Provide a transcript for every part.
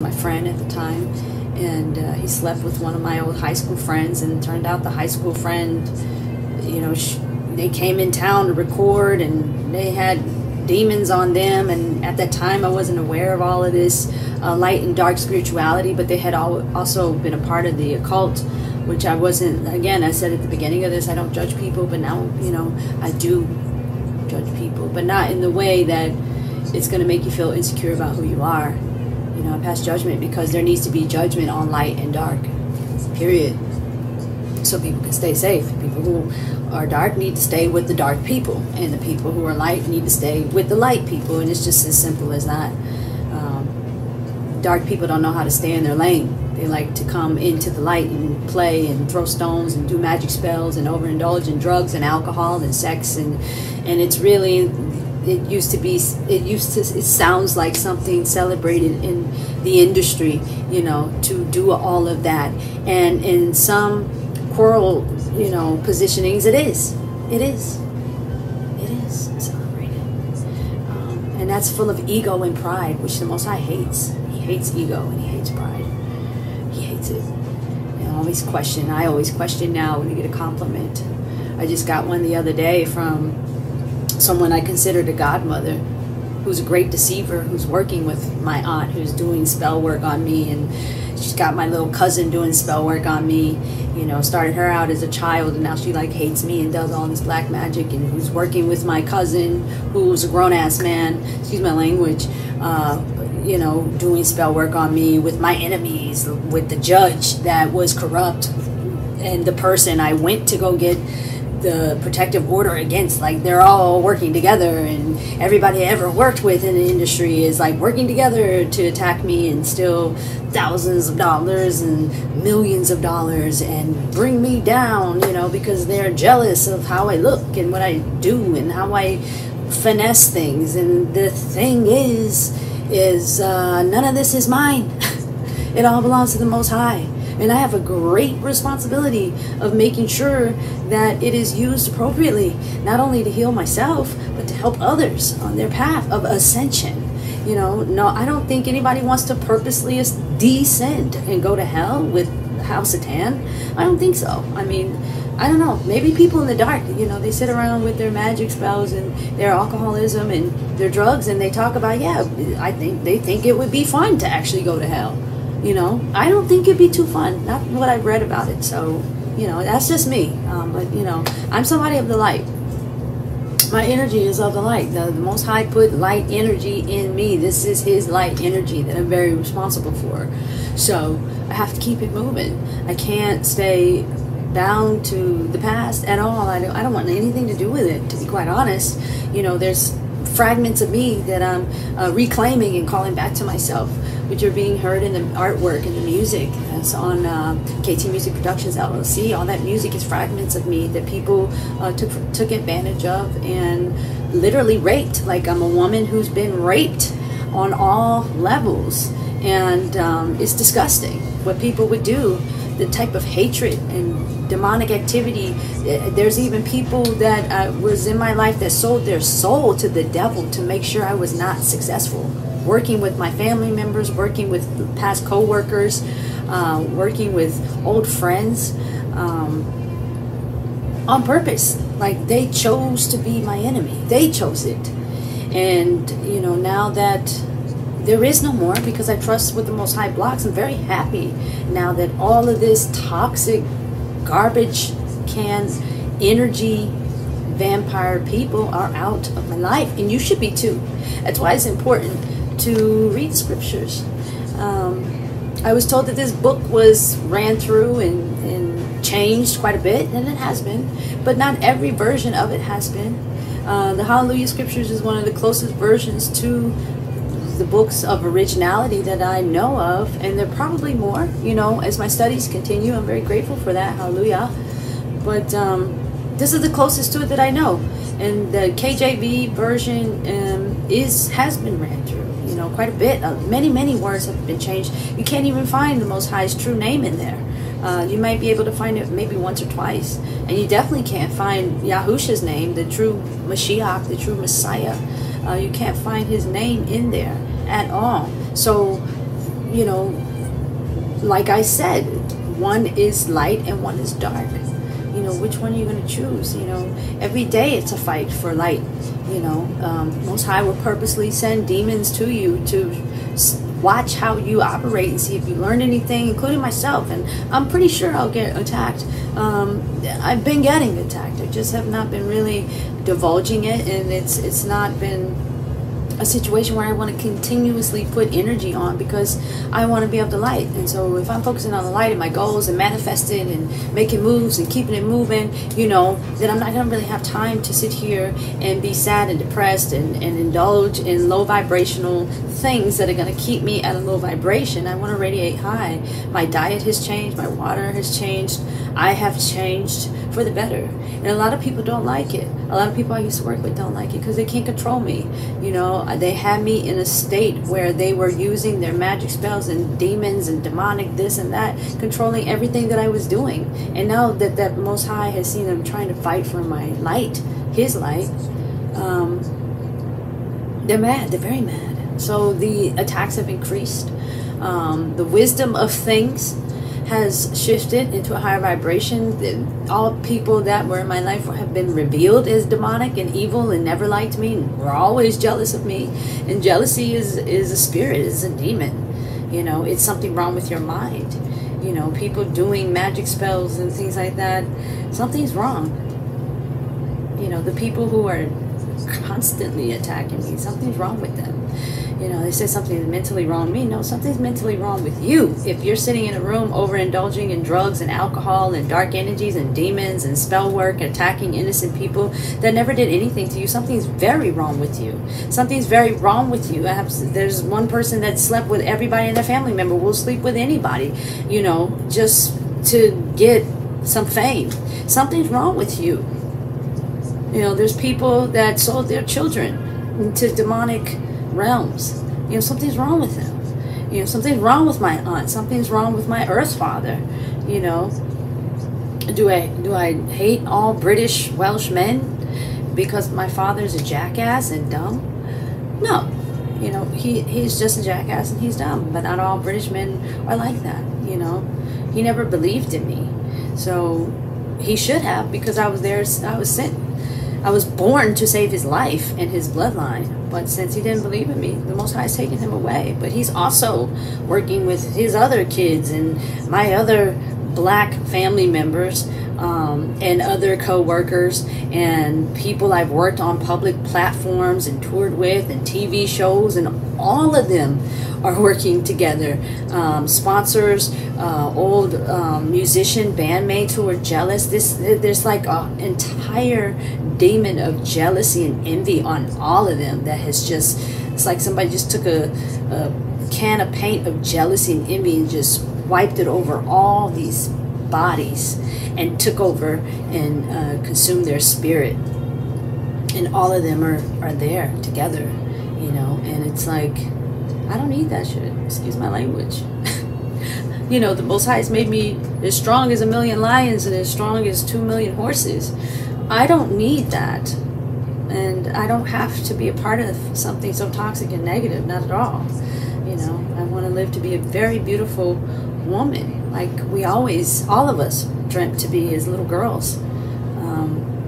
my friend at the time, and he slept with one of my old high school friends, and it turned out the high school friend, you know, they came in town to record, and they had demons on them, and at that time I wasn't aware of all of this light and dark spirituality, but they had also been a part of the occult, which I wasn't. Again, I said at the beginning of this, I don't judge people, but now, you know, I do judge people, but not in the way that it's going to make you feel insecure about who you are. You know, I pass judgment because there needs to be judgment on light and dark, period, so people can stay safe. People who are dark need to stay with the dark people, and the people who are light need to stay with the light people, and it's just as simple as that. Dark people don't know how to stay in their lane. They like to come into the light and play and throw stones and do magic spells and overindulge in drugs and alcohol and sex, and it's really, it sounds like something celebrated in the industry, you know, to do all of that. And in some choral, you know, positionings, it is celebrated. And that's full of ego and pride, which the Most High hates. He hates ego and he hates pride. He hates it. And I always question now when you get a compliment. I just got one the other day from someone I considered a godmother, who's a great deceiver, who's working with my aunt, who's doing spell work on me, and she's got my little cousin doing spell work on me. You know, started her out as a child, and now she like hates me and does all this black magic, and who's working with my cousin, who's a grown-ass man, excuse my language, you know, doing spell work on me, with my enemies, with the judge that was corrupt, and the person I went to go get the protective order against. Like, they're all working together, and everybody I ever worked with in the industry is like working together to attack me and steal thousands of dollars and millions of dollars and bring me down, you know, because they're jealous of how I look and what I do and how I finesse things. And the thing is none of this is mine. It all belongs to the Most High. And I have a great responsibility of making sure that it is used appropriately, not only to heal myself, but to help others on their path of ascension. You know, no, I don't think anybody wants to purposely descend and go to hell with House of Tan. I don't think so. I mean, I don't know. Maybe people in the dark, you know, they sit around with their magic spells and their alcoholism and their drugs, and they talk about, yeah, I think they think it would be fun to actually go to hell. You know, I don't think it'd be too fun. Not what I've read about it. So, you know, that's just me. But, you know, I'm somebody of the light. My energy is of the light. The Most High put light energy in me. This is His light energy that I'm very responsible for. So I have to keep it moving. I can't stay bound to the past at all. I don't want anything to do with it, to be quite honest. You know, there's fragments of me that I'm reclaiming and calling back to myself, which are being heard in the artwork and the music that's on KT Music Productions LLC. All that music is fragments of me that people took advantage of and literally raped. Like, I'm a woman who's been raped on all levels, and it's disgusting what people would do, the type of hatred and demonic activity. There's even people that was in my life that sold their soul to the devil to make sure I was not successful. Working with my family members, working with past co-workers, working with old friends, on purpose. Like, they chose to be my enemy. They chose it. And, you know, now that there is no more, because I trust what the Most High blocks, I'm very happy now that all of this toxic garbage can energy vampire people are out of my life, and you should be too. That's why it's important to read scriptures. I was told that this book was ran through and changed quite a bit, and it has been, but not every version of it has been. The Hallelujah Scriptures is one of the closest versions to the books of originality that I know of, and there are probably more, you know, as my studies continue. I'm very grateful for that. Hallelujah. But this is the closest to it that I know, and the KJV version has been ran through, you know, quite a bit. Many words have been changed. You can't even find the Most High's true name in there. You might be able to find it maybe once or twice, and you definitely can't find Yahusha's name, the true Mashiach, the true Messiah. You can't find his name in there at all. So you know, like I said, one is light and one is dark. You know, which one are you going to choose? You know, every day it's a fight for light. You know, Most High will purposely send demons to you to watch how you operate and see if you learn anything, including myself. And I'm pretty sure I'll get attacked. I've been getting attacked. I just have not been really divulging it, and it's not been a situation where I want to continuously put energy on, because I want to be of the light. And so if I'm focusing on the light and my goals and manifesting and making moves and keeping it moving, you know, then I'm not going to really have time to sit here and be sad and depressed and indulge in low vibrational things that are going to keep me at a low vibration. I want to radiate high. My diet has changed. My water has changed. I have changed for the better. And a lot of people don't like it. A lot of people I used to work with don't like it because they can't control me. You know, they had me in a state where they were using their magic spells and demons and demonic this and that, controlling everything that I was doing. And now that Most High has seen them trying to fight for my light, his light, they're mad. They're very mad. So the attacks have increased. The wisdom of things has shifted into a higher vibration. All people that were in my life have been revealed as demonic and evil and never liked me and were always jealous of me. And jealousy is a spirit, is a demon. You know, it's something wrong with your mind. You know, people doing magic spells and things like that, something's wrong. You know, the people who are constantly attacking me, something's wrong with them. You know, they say something's mentally wrong with me. No, something's mentally wrong with you. If you're sitting in a room overindulging in drugs and alcohol and dark energies and demons and spell work, attacking innocent people that never did anything to you, something's very wrong with you. Something's very wrong with you. There's one person that slept with everybody in their family member, will sleep with anybody, you know, just to get some fame. Something's wrong with you. You know, there's people that sold their children into demonic realms. You know, something's wrong with them. You know, something's wrong with my aunt. Something's wrong with my earth father. You know, do I hate all British Welsh men because my father's a jackass and dumb? No. You know, he's just a jackass and he's dumb. But not all British men are like that. You know, he never believed in me. So he should have, because I was there. I was sent. I was born to save his life and his bloodline, but since he didn't believe in me, the Most High has taken him away. But he's also working with his other kids and my other black family members, and other co-workers and people I've worked on public platforms and toured with and TV shows, and all of them are working together. Sponsors, old musician bandmates who are jealous. There's like an entire demon of jealousy and envy on all of them that has just, it's like somebody just took a can of paint of jealousy and envy and just wiped it over all these bodies and took over and consumed their spirit. And all of them are there together, you know, and it's like, I don't need that shit. Excuse my language. You know, the Most High has made me as strong as 1,000,000 lions and as strong as 2,000,000 horses. I don't need that. And I don't have to be a part of something so toxic and negative, not at all. You know, I want to live to be a very beautiful woman, like we always, all of us, dreamt to be as little girls.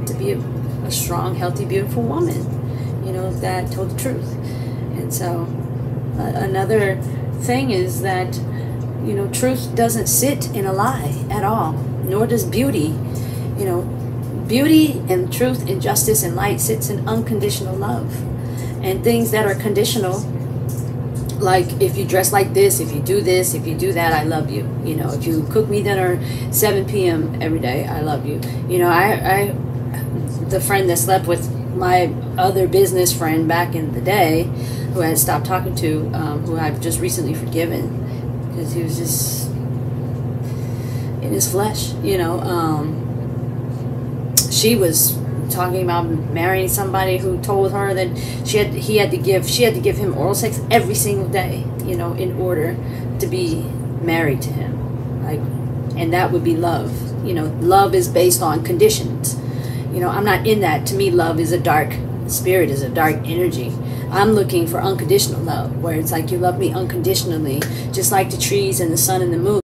To be a strong, healthy, beautiful woman, you know, that told the truth. And so another thing is that, you know, truth doesn't sit in a lie at all, nor does beauty. You know, beauty and truth and justice and light sits in unconditional love. And things that are conditional, like if you dress like this, if you do this, if you do that, I love you. You know, if you cook me dinner 7 p.m. every day, I love you. You know, the friend that slept with my other business friend back in the day, who I had stopped talking to, who I've just recently forgiven, because he was just in his flesh, you know. She was talking about marrying somebody who told her that she had to give him oral sex every single day, you know, in order to be married to him. Like, and that would be love. You know, love is based on conditions. You know, I'm not in that. To me, love is a dark spirit, is a dark energy. I'm looking for unconditional love, where it's like you love me unconditionally, just like the trees and the sun and the moon.